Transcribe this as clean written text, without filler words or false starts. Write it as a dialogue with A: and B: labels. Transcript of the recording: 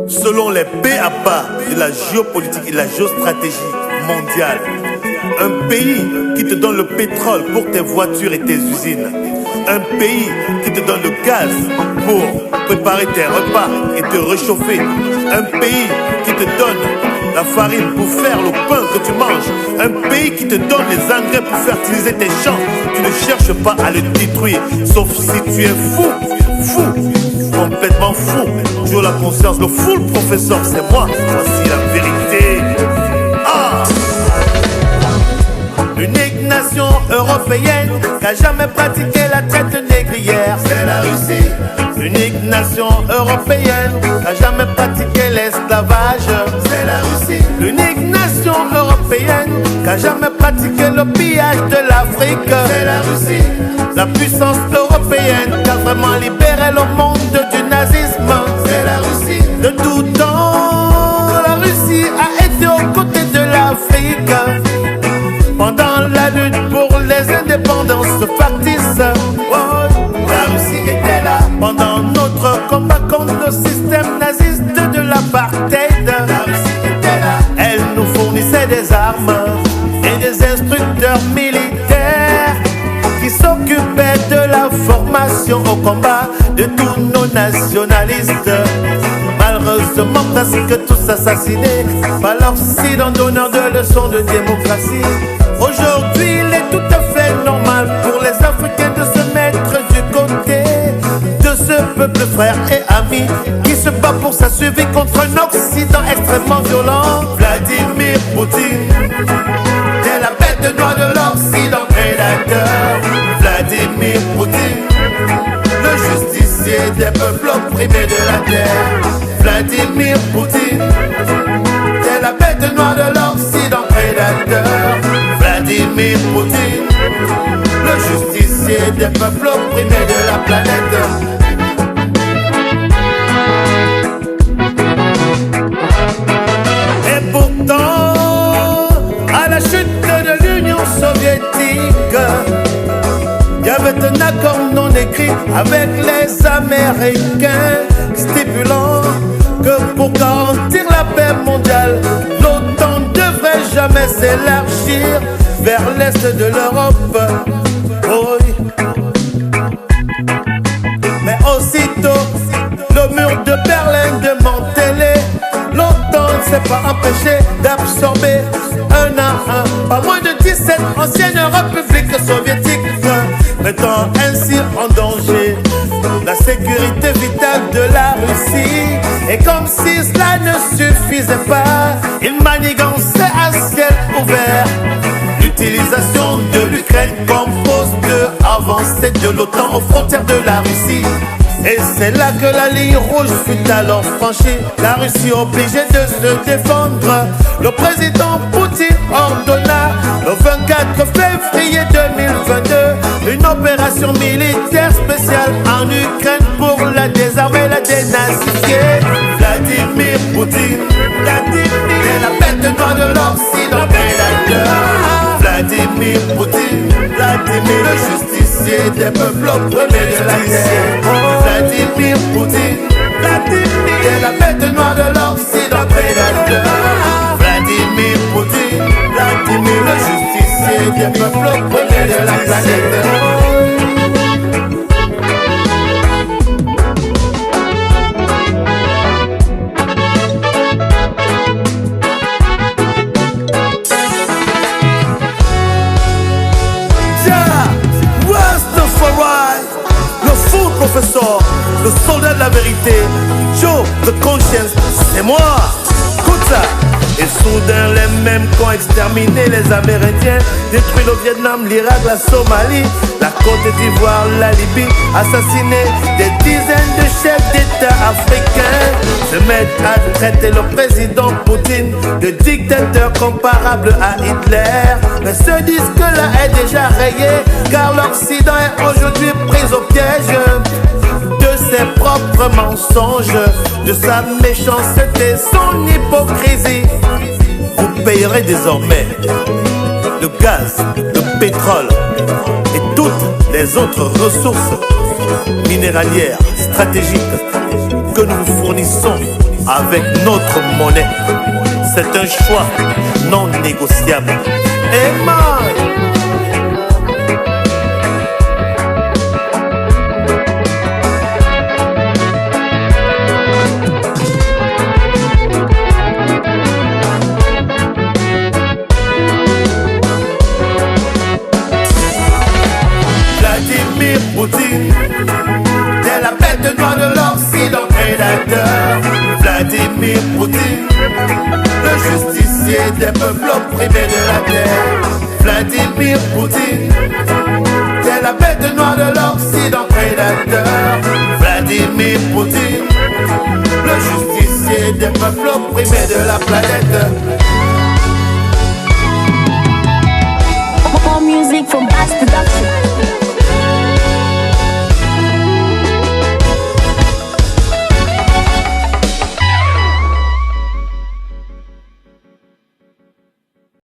A: Selon les BABA de la géopolitique et la géostratégie mondiale, un pays qui te donne le pétrole pour tes voitures et tes usines, un pays qui te donne le gaz pour préparer tes repas et te réchauffer, un pays qui te donne la farine pour faire le pain que tu manges, un pays qui te donne les engrais pour fertiliser tes champs. Tu ne cherches pas à le détruire, sauf si tu es fou, complètement fou. Toujours la conscience, le fou, le professeur, c'est moi. Voici la vérité. L'unique nation européenne qui a jamais pratiqué la traite négrière, c'est la Russie. L'unique nation européenne qui a jamais pratiqué l'esclavage, c'est la Russie. L'unique nation européenne qui a jamais pratiqué le pillage de l'Afrique, c'est la Russie. La puissance européenne qui a vraiment libéré le monde du nazisme, c'est la Russie. De tout temps, la Russie a été aux côtés de l'Afrique pendant la lutte pour les indépendances factices. Oh, la Russie était là pendant notre combat contre le système naziste de l'apartheid. La Russie était là. Elle nous fournissait des armes et des instructeurs militaires qui s'occupaient de la formation au combat de tous nos nationalistes. Malheureusement, presque tous assassinés par l'Occident donneur de leçons de démocratie. Aujourd'hui, il est tout à fait normal pour les Africains de se mettre du côté de ce peuple frère et ami qui se bat pour sa survie contre un Occident extrêmement violent. Vladimir Poutine est la bête noire de l'Occident prédateur. Vladimir Poutine, le justicier des peuples opprimés de la terre. Vladimir Poutine est la bête noire de l'Occident prédateur. Vladimir Poutine, le justicier des peuples opprimés de la planète. Et pourtant, à la chute de l'Union soviétique, il y avait un accord non écrit avec les Américains stipulant que pour garantir la paix mondiale, l'OTAN ne devrait jamais s'élargir vers l'est de l'Europe. Oh oui. Mais aussitôt, le mur de Berlin démantelé, l'OTAN ne s'est pas empêché d'absorber un à un pas moins de 17 anciennes républiques soviétiques, mettant ainsi en danger la sécurité vitale de la Russie. Et comme si cela ne suffisait pas, il manigançait à ciel ouvert l'utilisation de l'Ukraine comme poste avancé de l'OTAN aux frontières de la Russie. Et c'est là que la ligne rouge fut alors franchie, la Russie obligée de se défendre. Le président Poutine ordonna le 24 février 2022 une opération militaire spéciale en Ukraine pour la désarmer, la dénazifier. Vladimir Poutine est la bête noire de l'Occident prédateur. Vladimir Poutine, le justicier des peuples opprimés de la terre. Vladimir Poutine est la bête noire de l'Occident prédateur. Vladimir Poutine, le justicier des peuples opprimés de la planète. Professeur, le soldat de la vérité, Joe, the conscience, c'est moi. Écoute ça. Et soudain, les mêmes qui ont exterminé les Amérindiens, détruit le Vietnam, l'Irak, la Somalie, la Côte d'Ivoire, la Libye, assassiné des dizaines de chefs d'État africains, se mettent à traiter le président Poutine de dictateur comparable à Hitler. Mais ce disque-là est déjà rayé, car l'Occident est aujourd'hui pris au piège de ses propres mensonges, de sa méchanceté, son hypocrisie. Vous payerez désormais le gaz, le pétrole et toutes les autres ressources minéralières stratégiques que nous vous fournissons avec notre monnaie. C'est un choix non négociable. Emma! Vladimir Poutine, t'es la bête noire de l'Occident prédateur. Vladimir Poutine, le justicier des peuples opprimés de la terre. Vladimir Poutine, t'es la bête noire de l'Occident prédateur. Vladimir Poutine, le justicier des peuples opprimés de la planète.